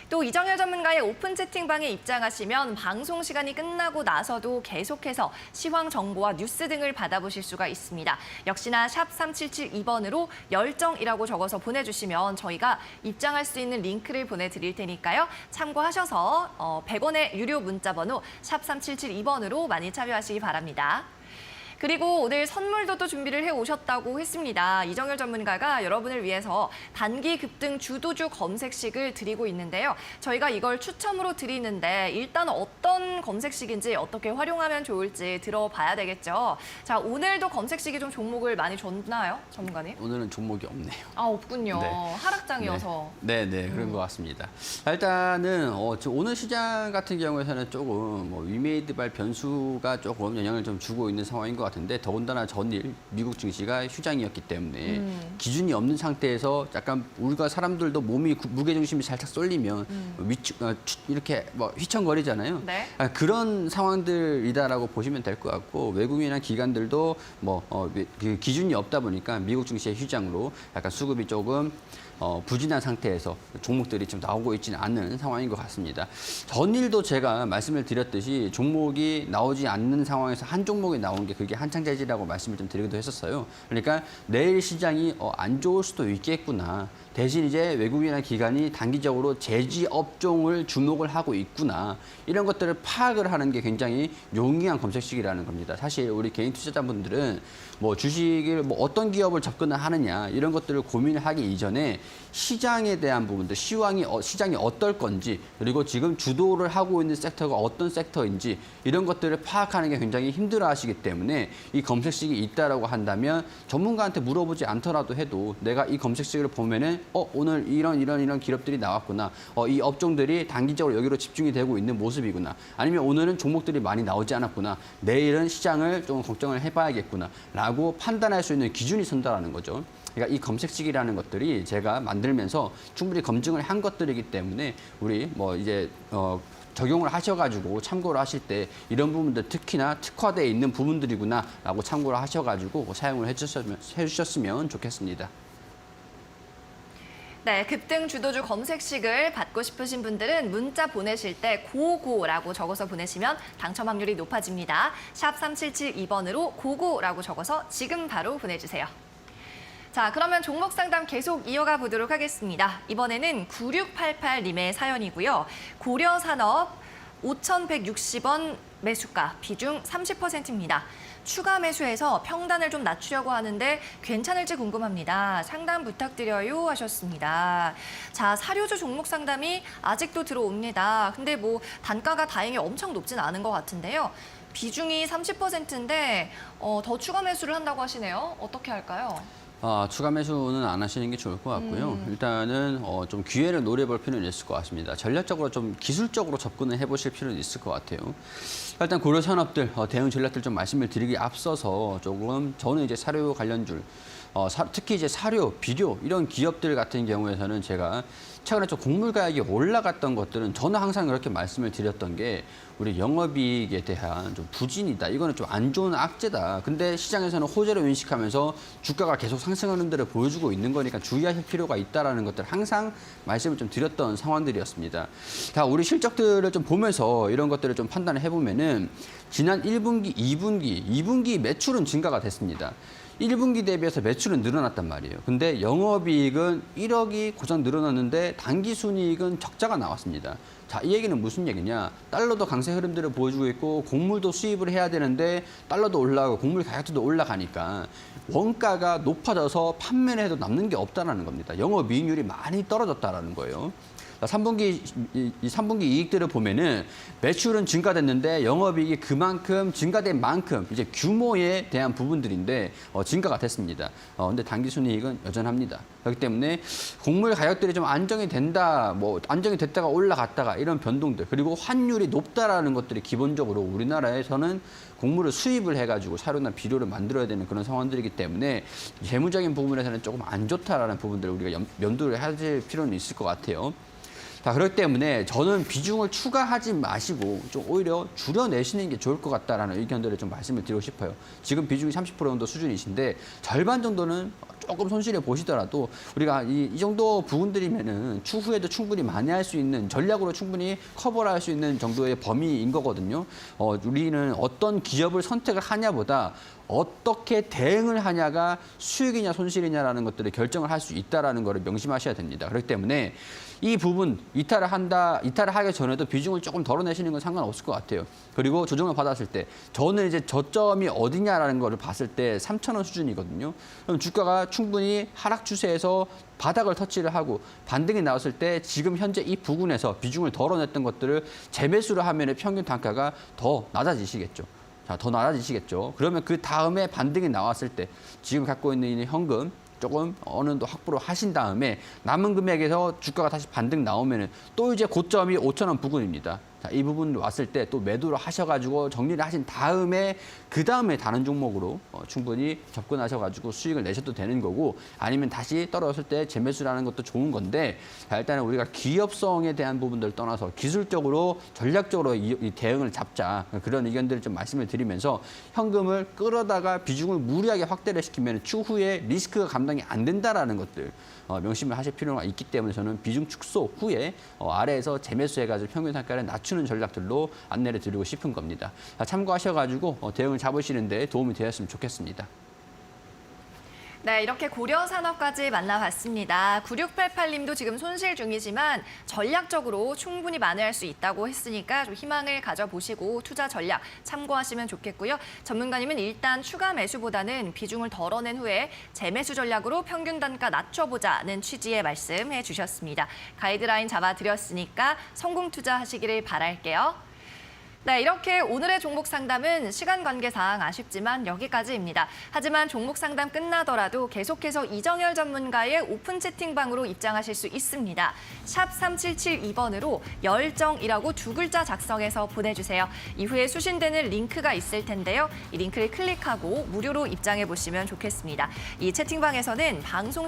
또 이정열 전문가의 오픈 채팅방에 입장하시면 방송 시간이 끝나고 나서도 계속해서 시황 정보와 뉴스 등을 받아보실 수가 있습니다. 역시나 샵 3772번으로 열정이라고 적어서 보내주시면 저희가 입장할 수 있는 링크를 보내드릴 테니까요. 참고하셔서 100원의 유료 문자 번호 샵 3772번으로 많이 참여하시기 바랍니다. 그리고 오늘 선물도 또 준비를 해오셨다고 했습니다. 이정열 전문가가 여러분을 위해서 단기 급등 주도주 검색식을 드리고 있는데요. 저희가 이걸 추첨으로 드리는데 일단 어떤 검색식인지 어떻게 활용하면 좋을지 들어봐야 되겠죠. 자, 오늘도 검색식이 좀 종목을 많이 줬나요, 전문가님? 오늘은 종목이 없네요. 아, 없군요. 네. 하락장이어서. 네, 그런 것 같습니다. 일단은 오늘 시장 같은 경우에는 조금 위메이드발 변수가 조금 영향을 좀 주고 있는 상황인 것 같은데 더군다나 전일 미국 증시가 휴장이었기 때문에 기준이 없는 상태에서 약간 우리가 사람들도 몸이 무게 중심이 살짝 쏠리면 이렇게 휘청거리잖아요. 네. 그런 상황들이다라고 보시면 될 것 같고 외국인이나 기관들도 그 기준이 없다 보니까 미국 증시의 휴장으로 약간 수급이 조금 부진한 상태에서 종목들이 좀 나오고 있지는 않은 상황인 것 같습니다. 전일도 제가 말씀을 드렸듯이 종목이 나오지 않는 상황에서 한 종목이 나온 게 그게 한창재지라고 말씀을 좀 드리기도 했었어요. 그러니까 내일 시장이 안 좋을 수도 있겠구나. 대신 이제 외국인이나 기관이 단기적으로 제지 업종을 주목을 하고 있구나. 이런 것들을 파악을 하는 게 굉장히 용이한 검색식이라는 겁니다. 사실 우리 개인 투자자분들은 주식을 어떤 기업을 접근을 하느냐 이런 것들을 고민을 하기 이전에 시장에 대한 부분들, 시장이 어떨 건지 그리고 지금 주도를 하고 있는 섹터가 어떤 섹터인지 이런 것들을 파악하는 게 굉장히 힘들어하시기 때문에 이 검색식이 있다라고 한다면 전문가한테 물어보지 않더라도 해도 내가 이 검색식을 보면은 오늘 이런 기업들이 나왔구나. 이 업종들이 단기적으로 여기로 집중이 되고 있는 모습이구나. 아니면 오늘은 종목들이 많이 나오지 않았구나. 내일은 시장을 좀 걱정을 해봐야겠구나. 라고 판단할 수 있는 기준이 선다라는 거죠. 그러니까 이 검색식이라는 것들이 제가 만들면서 충분히 검증을 한 것들이기 때문에 우리 이제 적용을 하셔가지고 참고를 하실 때 이런 부분들 특히나 특화되어 있는 부분들이구나라고 참고를 하셔가지고 사용을 해주셨으면 좋겠습니다. 네, 급등 주도주 검색식을 받고 싶으신 분들은 문자 보내실 때 고고라고 적어서 보내시면 당첨 확률이 높아집니다. 샵 3772번으로 고고라고 적어서 지금 바로 보내주세요. 자, 그러면 종목 상담 계속 이어가 보도록 하겠습니다. 이번에는 9688님의 사연이고요. 고려산업 5,160원 매수가 비중 30%입니다. 추가 매수해서 평단을 좀 낮추려고 하는데 괜찮을지 궁금합니다. 상담 부탁드려요 하셨습니다. 자, 사료주 종목 상담이 아직도 들어옵니다. 근데 단가가 다행히 엄청 높진 않은 것 같은데요. 비중이 30%인데 더 추가 매수를 한다고 하시네요. 어떻게 할까요? 추가 매수는 안 하시는 게 좋을 것 같고요. 일단은 좀 기회를 노려볼 필요는 있을 것 같습니다. 전략적으로 좀 기술적으로 접근을 해보실 필요는 있을 것 같아요. 일단 고려산업들 대응 전략들 좀 말씀을 드리기 앞서서 조금 저는 이제 사료 관련줄 특히 이제 사료, 비료 이런 기업들 같은 경우에서는 제가 최근에 좀 곡물 가격이 올라갔던 것들은 저는 항상 그렇게 말씀을 드렸던 게 우리 영업이익에 대한 좀 부진이다. 이거는 좀 안 좋은 악재다. 근데 시장에서는 호재로 인식하면서 주가가 계속 상승하는 데를 보여주고 있는 거니까 주의하실 필요가 있다라는 것들 항상 말씀을 좀 드렸던 상황들이었습니다. 자, 우리 실적들을 좀 보면서 이런 것들을 좀 판단을 해보면은 지난 1분기, 2분기 매출은 증가가 됐습니다. 1분기 대비해서 매출은 늘어났단 말이에요. 근데 영업이익은 1억이 고작 늘어났는데 당기순이익은 적자가 나왔습니다. 자, 이 얘기는 무슨 얘기냐? 달러도 강세 흐름들을 보여주고 있고 곡물도 수입을 해야 되는데 달러도 올라가고 곡물 가격도 올라가니까 원가가 높아져서 판매를 해도 남는 게 없다는 겁니다. 영업이익률이 많이 떨어졌다는 거예요. 3분기 이 3분기 이익들을 보면은 매출은 증가됐는데 영업이익이 그만큼 증가된 만큼 이제 규모에 대한 부분들인데 증가가 됐습니다. 근데 당기순이익은 여전합니다. 그렇기 때문에 곡물 가격들이 좀 안정이 된다, 뭐 안정이 됐다가 올라갔다가 이런 변동들, 그리고 환율이 높다라는 것들이 기본적으로 우리나라에서는 곡물을 수입을 해가지고 사료나 비료를 만들어야 되는 그런 상황들이기 때문에 재무적인 부분에서는 조금 안 좋다라는 부분들을 우리가 염두를 하실 필요는 있을 것 같아요. 자, 그렇기 때문에 저는 비중을 추가하지 마시고 좀 오히려 줄여내시는 게 좋을 것 같다라는 의견들을 좀 말씀을 드리고 싶어요. 지금 비중이 30% 정도 수준이신데 절반 정도는 조금 손실해 보시더라도 우리가 이 정도 부분들이면은 추후에도 충분히 만회할 수 있는 전략으로 충분히 커버를 할 수 있는 정도의 범위인 거거든요. 우리는 어떤 기업을 선택을 하냐보다 어떻게 대응을 하냐가 수익이냐 손실이냐라는 것들을 결정을 할 수 있다라는 것을 명심하셔야 됩니다. 그렇기 때문에 이 부분 이탈을 하기 전에도 비중을 조금 덜어내시는 건 상관없을 것 같아요. 그리고 조정을 받았을 때 저는 이제 저점이 어디냐라는 거를 봤을 때 3,000원 수준이거든요. 그럼 주가가 충분히 하락 추세에서 바닥을 터치를 하고 반등이 나왔을 때 지금 현재 이 부분에서 비중을 덜어냈던 것들을 재매수를 하면 평균 단가가 더 낮아지시겠죠. 자, 더 낮아지시겠죠. 그러면 그 다음에 반등이 나왔을 때 지금 갖고 있는 이 현금 조금 어느 정도 확보를 하신 다음에 남은 금액에서 주가가 다시 반등 나오면은 또 이제 고점이 5,000원 부근입니다. 자, 이 부분 왔을 때 또 매도를 하셔가지고 정리를 하신 다음에 그 다음에 다른 종목으로 충분히 접근하셔가지고 수익을 내셔도 되는 거고 아니면 다시 떨어졌을 때 재매수라는 것도 좋은 건데 자, 일단은 우리가 기업성에 대한 부분들을 떠나서 기술적으로 전략적으로 이 대응을 잡자 그런 의견들을 좀 말씀을 드리면서 현금을 끌어다가 비중을 무리하게 확대를 시키면 추후에 리스크가 감당이 안 된다라는 것들 명심을 하실 필요가 있기 때문에 저는 비중 축소 후에 아래에서 재매수해가지고 평균 단가를 낮추는 전략들로 안내를 드리고 싶은 겁니다. 참고하셔가지고 대응을 잡으시는데 도움이 되었으면 좋겠습니다. 네, 이렇게 고려산업까지 만나봤습니다. 9688님도 지금 손실 중이지만 전략적으로 충분히 만회할 수 있다고 했으니까 좀 희망을 가져보시고 투자 전략 참고하시면 좋겠고요. 전문가님은 일단 추가 매수보다는 비중을 덜어낸 후에 재매수 전략으로 평균 단가 낮춰보자는 취지의 말씀해 주셨습니다. 가이드라인 잡아드렸으니까 성공 투자하시기를 바랄게요. 네, 이렇게 오늘의 종목 상담은 시간 관계상 아쉽지만 여기까지입니다. 하지만 종목 상담 끝나더라도 계속해서 이정열 전문가의 오픈 채팅방으로 입장하실 수 있습니다. 샵 3772번으로 열정이라고 두 글자 작성해서 보내주세요. 이후에 수신되는 링크가 있을 텐데요. 이 링크를 클릭하고 무료로 입장해 보시면 좋겠습니다. 이 채팅방에서는 방송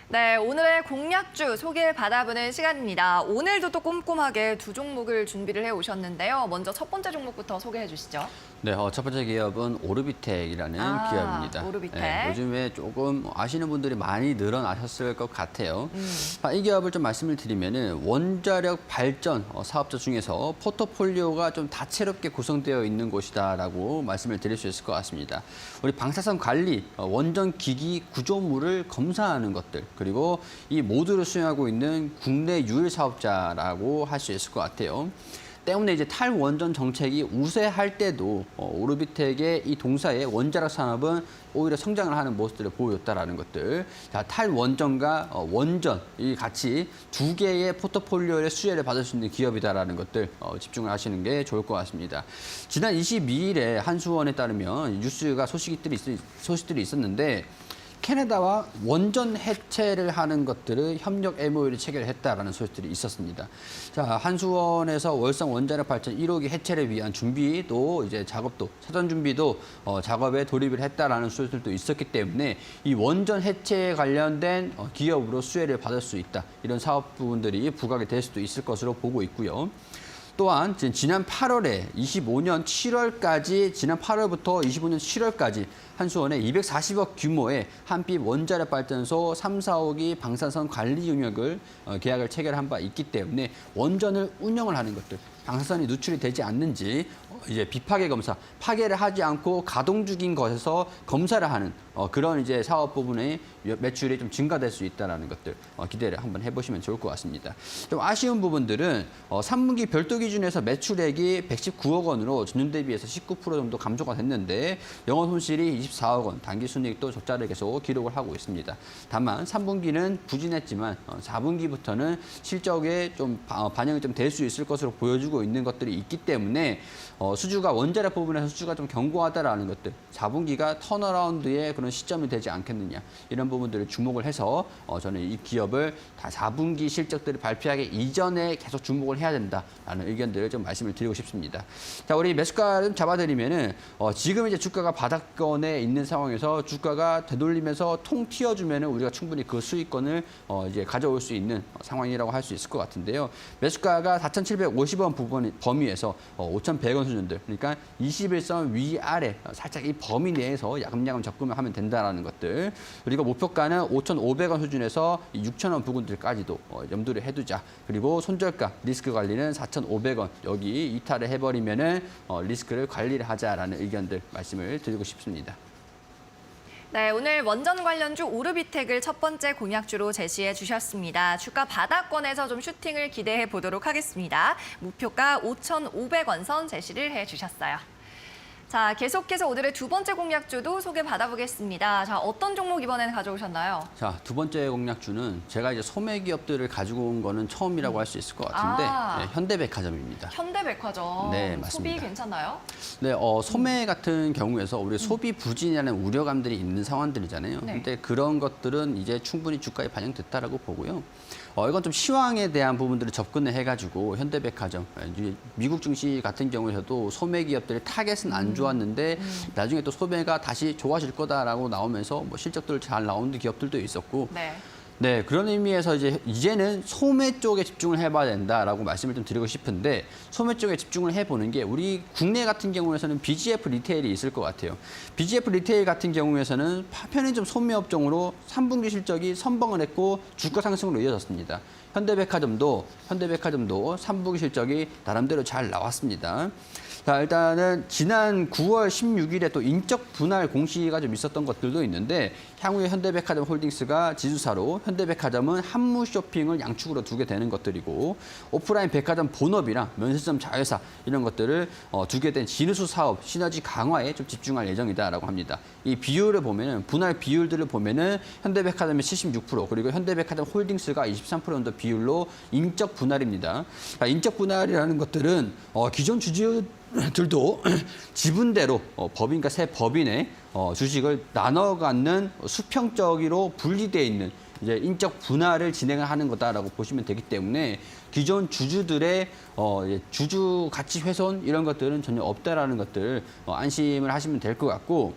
네, 오늘의 공략주 소개 받아보는 시간입니다. 오늘도 또 꼼꼼하게 두 종목을 준비를 해오셨는데요. 먼저 첫 번째 종목부터 소개해 주시죠. 네, 첫 번째 기업은 오르비텍이라는 기업입니다. 오르비텍. 네, 요즘에 조금 아시는 분들이 많이 늘어나셨을 것 같아요. 이 기업을 좀 말씀을 드리면은 원자력 발전 사업자 중에서 포트폴리오가 좀 다채롭게 구성되어 있는 곳이다라고 말씀을 드릴 수 있을 것 같습니다. 우리 방사선 관리, 원전 기기 구조물을 검사하는 것들, 그리고 이 모두를 수행하고 있는 국내 유일 사업자라고 할 수 있을 것 같아요. 때문에 이제 탈원전 정책이 우세할 때도 오르비텍의 이 동사의 원자력 산업은 오히려 성장을 하는 모습들을 보였다라는 것들. 자, 탈원전과 원전 이 같이 두 개의 포트폴리오의 수혜를 받을 수 있는 기업이다라는 것들 집중을 하시는 게 좋을 것 같습니다. 지난 22일에 한수원에 따르면 뉴스가 소식들이 있었는데. 캐나다와 원전 해체를 하는 것들을 협력 MOU를 체결했다라는 소식들이 있었습니다. 자, 한수원에서 월성 원자력 발전 1호기 해체를 위한 준비도 이제 작업도 사전 준비도 작업에 돌입을 했다라는 소식들도 있었기 때문에 이 원전 해체에 관련된 기업으로 수혜를 받을 수 있다. 이런 사업 부분들이 부각이 될 수도 있을 것으로 보고 있고요. 또한 지난 8월에 25년 7월까지 지난 8월부터 25년 7월까지 한수원에 240억 규모의 한빛 원자력 발전소 3, 4호기 방사선 관리 용역을 계약을 체결한 바 있기 때문에 원전을 운영을 하는 것들, 방사선이 누출이 되지 않는지 이제 비파괴 검사, 파괴를 하지 않고 가동 중인 것에서 검사를 하는 그런 이제 사업 부분의 매출이 좀 증가될 수 있다는 것들 기대를 한번 해보시면 좋을 것 같습니다. 좀 아쉬운 부분들은 3분기 별도 기준에서 매출액이 119억 원으로 전년 대비해서 19% 정도 감소가 됐는데 영업 손실이 24억 원, 당기 순이익도 적자를 계속 기록을 하고 있습니다. 다만 3분기는 부진했지만 4분기부터는 실적에 좀 반영이 좀 될 수 있을 것으로 보여주고 있는 것들이 있기 때문에 수주가 원자력 부분에서 수주가 좀 견고하다라는 것들, 4분기가 턴어라운드의 그런 시점이 되지 않겠느냐 이런 부분들을 주목을 해서 저는 이 기업을 다 4분기 실적들을 발표하기 이전에 계속 주목을 해야 된다라는 의견들을 좀 말씀을 드리고 싶습니다. 자, 우리 매수가 좀 잡아드리면은 지금 이제 주가가 바닥권에 있는 상황에서 주가가 되돌리면서 통 튀어주면은 우리가 충분히 그 수익권을 이제 가져올 수 있는 상황이라고 할 수 있을 것 같은데요. 매수가가 4,750원 범위에서 5,100원 수준들, 그러니까 21선 위아래 살짝 이 범위 내에서 야금야금 접근을 하면 된다라는 것들. 그리고 목표가는 5,500원 수준에서 6,000원 부근들까지도 염두를 해두자. 그리고 손절가, 리스크 관리는 4,500원 여기 이탈을 해버리면은 리스크를 관리를 하자라는 의견들 말씀을 드리고 싶습니다. 네, 오늘 원전 관련주 오르비텍을 첫 번째 공약주로 제시해 주셨습니다. 주가 바닥권에서 좀 슈팅을 기대해 보도록 하겠습니다. 목표가 5,500원 선 제시를 해 주셨어요. 자, 계속해서 오늘의 두 번째 공약주도 소개 받아보겠습니다. 자, 어떤 종목 이번에는 가져오셨나요? 자, 두 번째 공약주는 제가 이제 소매 기업들을 가지고 온 거는 처음이라고 할 수 있을 것 같은데 네, 현대백화점입니다. 현대백화점. 네, 맞습니다. 소비 괜찮나요? 네, 소매 같은 경우에서 우리 소비 부진이라는 우려감들이 있는 상황들이잖아요. 네. 근데 그런 것들은 이제 충분히 주가에 반영됐다라고 보고요. 이건 좀 시황에 대한 부분들을 접근을 해가지고 현대백화점, 미국 증시 같은 경우에서도 소매 기업들의 타겟은 안 좋았는데 나중에 또 소매가 다시 좋아질 거다라고 나오면서 뭐 실적들 잘 나오는 기업들도 있었고. 네. 네, 그런 의미에서 이제는 소매 쪽에 집중을 해봐야 된다라고 말씀을 좀 드리고 싶은데 소매 쪽에 집중을 해보는 게 우리 국내 같은 경우에서는 BGF 리테일이 있을 것 같아요. BGF 리테일 같은 경우에서는 편의점 소매 업종으로 3분기 실적이 선방을 했고 주가 상승으로 이어졌습니다. 현대백화점도 3분기 실적이 나름대로 잘 나왔습니다. 자, 일단은 지난 9월 16일에 또 인적 분할 공시가 좀 있었던 것들도 있는데 향후에 현대백화점 홀딩스가 지주사로 현대백화점은 한무 쇼핑을 양축으로 두게 되는 것들이고 오프라인 백화점 본업이랑 면세점 자회사 이런 것들을 두게 된 진우수 사업 시너지 강화에 좀 집중할 예정이다라고 합니다. 이 비율을 보면은 분할 비율들을 보면은 현대백화점이 76% 그리고 현대백화점 홀딩스가 23% 정도 비율로 인적 분할입니다. 인적 분할이라는 것들은 기존 주주들도 지분대로 법인과 새 법인의 주식을 나눠 갖는 수평적으로 분리되어 있는 이제 인적 분할을 진행을 하는 거다라고 보시면 되기 때문에 기존 주주들의 주주 가치 훼손 이런 것들은 전혀 없다라는 것들 안심을 하시면 될 것 같고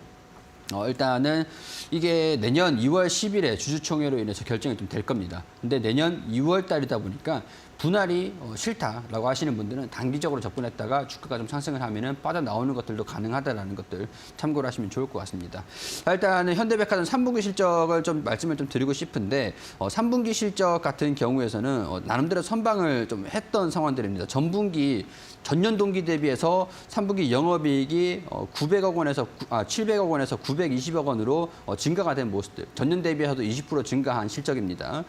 일단은 이게 내년 2월 10일에 주주총회로 인해서 결정이 좀 될 겁니다. 근데 내년 2월 달이다 보니까 분할이 싫다라고 하시는 분들은 단기적으로 접근했다가 주가가 좀 상승을 하면은 빠져나오는 것들도 가능하다라는 것들 참고를 하시면 좋을 것 같습니다. 일단은 현대백화점 3분기 실적을 좀 말씀을 좀 드리고 싶은데 3분기 실적 같은 경우에서는 나름대로 선방을 좀 했던 상황들입니다. 전년 동기 대비해서 3분기 영업이익이 700억 원에서 920억 원으로 증가가 된 모습들. 전년 대비해서도 20% 증가한 실적입니다.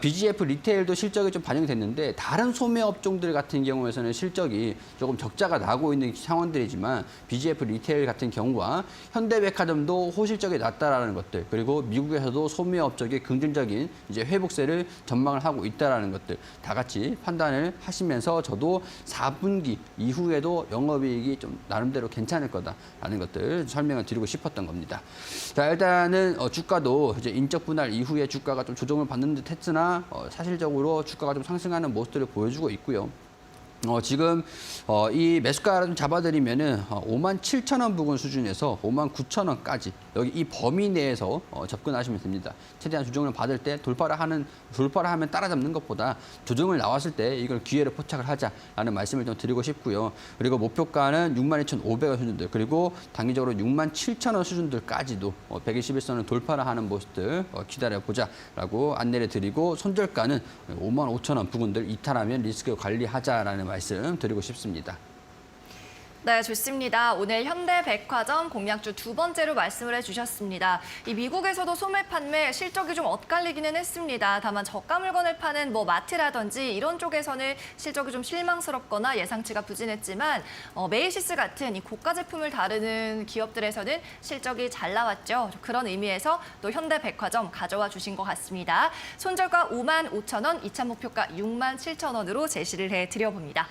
BGF 리테일도 실적이 좀 반영됐는데 다른 소매 업종들 같은 경우에서는 실적이 조금 적자가 나고 있는 상황들이지만 BGF 리테일 같은 경우와 현대백화점도 호실적이 낮다라는 것들 그리고 미국에서도 소매 업적이 긍정적인 이제 회복세를 전망을 하고 있다라는 것들 다 같이 판단을 하시면서 저도 4분기 이후에도 영업이익이 좀 나름대로 괜찮을 거다라는 것들 설명을 드리고 싶었던 겁니다. 겁니다. 자, 일단은 주가도 이제 인적 분할 이후에 주가가 좀 조정을 받는 듯 했으나 사실적으로 주가가 좀 상승하는 모습들을 보여주고 있고요. 지금 이 매수가를 좀 잡아드리면은 57,000원 부근 수준에서 59,000원까지 여기 이 범위 내에서 접근하시면 됩니다. 최대한 조정을 받을 때 돌파를 하면 따라잡는 것보다 조정을 나왔을 때 이걸 기회를 포착을 하자라는 말씀을 좀 드리고 싶고요. 그리고 목표가는 62,500원 수준들 그리고 단기적으로 67,000원 수준들까지도 121선을 돌파를 하는 모습들 기다려보자라고 안내를 드리고 손절가는 55,000원 부근들 이탈하면 리스크 관리하자라는 말씀 드리고 싶습니다. 네, 좋습니다. 오늘 현대백화점 공략주 두 번째로 말씀을 해주셨습니다. 이 미국에서도 소매 판매 실적이 좀 엇갈리기는 했습니다. 다만 저가 물건을 파는 마트라든지 이런 쪽에서는 실적이 좀 실망스럽거나 예상치가 부진했지만 메이시스 같은 이 고가 제품을 다루는 기업들에서는 실적이 잘 나왔죠. 그런 의미에서 또 현대백화점 가져와 주신 것 같습니다. 손절가 55,000원, 2차 목표가 67,000원으로 제시를 해드려봅니다.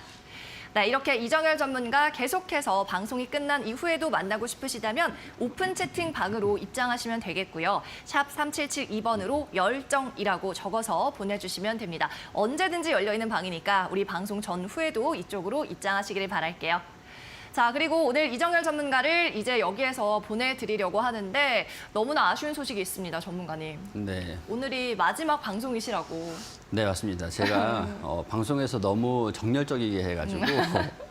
네, 이렇게 이정열 전문가 계속해서 방송이 끝난 이후에도 만나고 싶으시다면 오픈 채팅방으로 입장하시면 되겠고요. 샵 3772번으로 열정이라고 적어서 보내주시면 됩니다. 언제든지 열려있는 방이니까 우리 방송 전후에도 이쪽으로 입장하시기를 바랄게요. 자, 그리고 오늘 이정열 전문가를 이제 여기에서 보내드리려고 하는데 너무나 아쉬운 소식이 있습니다, 전문가님. 네. 오늘이 마지막 방송이시라고. 네, 맞습니다. 제가 방송에서 너무 정열적이게 해가지고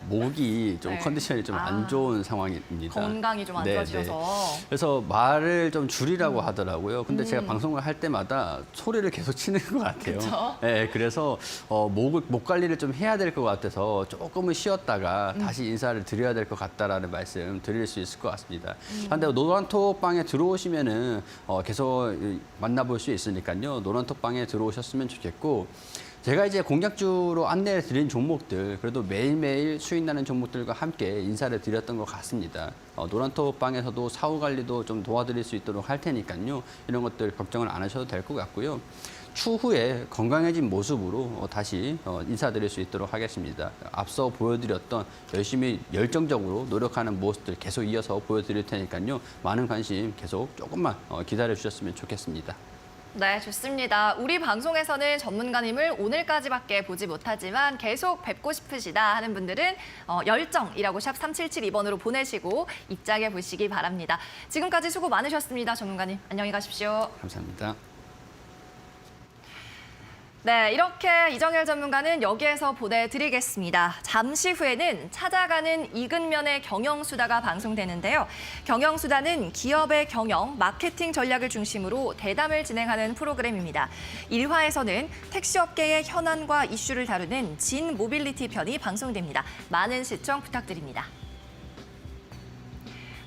목이 좀 네. 컨디션이 좀 안 좋은 상황입니다. 건강이 좀 안 네, 좋아지셔서. 네. 그래서 말을 좀 줄이라고 하더라고요. 근데 제가 방송을 할 때마다 소리를 계속 치는 것 같아요. 그쵸? 네, 그래서 목 관리를 좀 해야 될 것 같아서 조금은 쉬었다가 다시 인사를 드려야 될 것 같다라는 말씀 드릴 수 있을 것 같습니다. 근데 노란톡방에 들어오시면은 계속 만나볼 수 있으니까요. 노란톡방에 들어오셨으면 좋겠고. 제가 이제 공략주로 안내를 드린 종목들, 그래도 매일매일 수익 나는 종목들과 함께 인사를 드렸던 것 같습니다. 노란톡방에서도 사후 관리도 좀 도와드릴 수 있도록 할 테니까요. 이런 것들 걱정을 안 하셔도 될 것 같고요. 추후에 건강해진 모습으로 다시 인사드릴 수 있도록 하겠습니다. 앞서 보여드렸던 열심히 열정적으로 노력하는 모습들 계속 이어서 보여드릴 테니까요. 많은 관심 계속 조금만 기다려 주셨으면 좋겠습니다. 네, 좋습니다. 우리 방송에서는 전문가님을 오늘까지밖에 보지 못하지만 계속 뵙고 싶으시다 하는 분들은 열정이라고 샵 3772번으로 보내시고 입장해 보시기 바랍니다. 지금까지 수고 많으셨습니다, 전문가님. 안녕히 가십시오. 감사합니다. 네, 이렇게 이정열 전문가는 여기에서 보내드리겠습니다. 잠시 후에는 찾아가는 이근면의 경영수다가 방송되는데요. 경영수다는 기업의 경영, 마케팅 전략을 중심으로 대담을 진행하는 프로그램입니다. 1화에서는 택시업계의 현안과 이슈를 다루는 진 모빌리티 편이 방송됩니다. 많은 시청 부탁드립니다.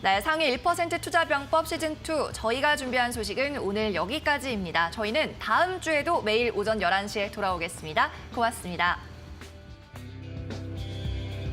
네, 상위 1% 투자병법 시즌2 저희가 준비한 소식은 오늘 여기까지입니다. 저희는 다음 주에도 매일 오전 11시에 돌아오겠습니다. 고맙습니다.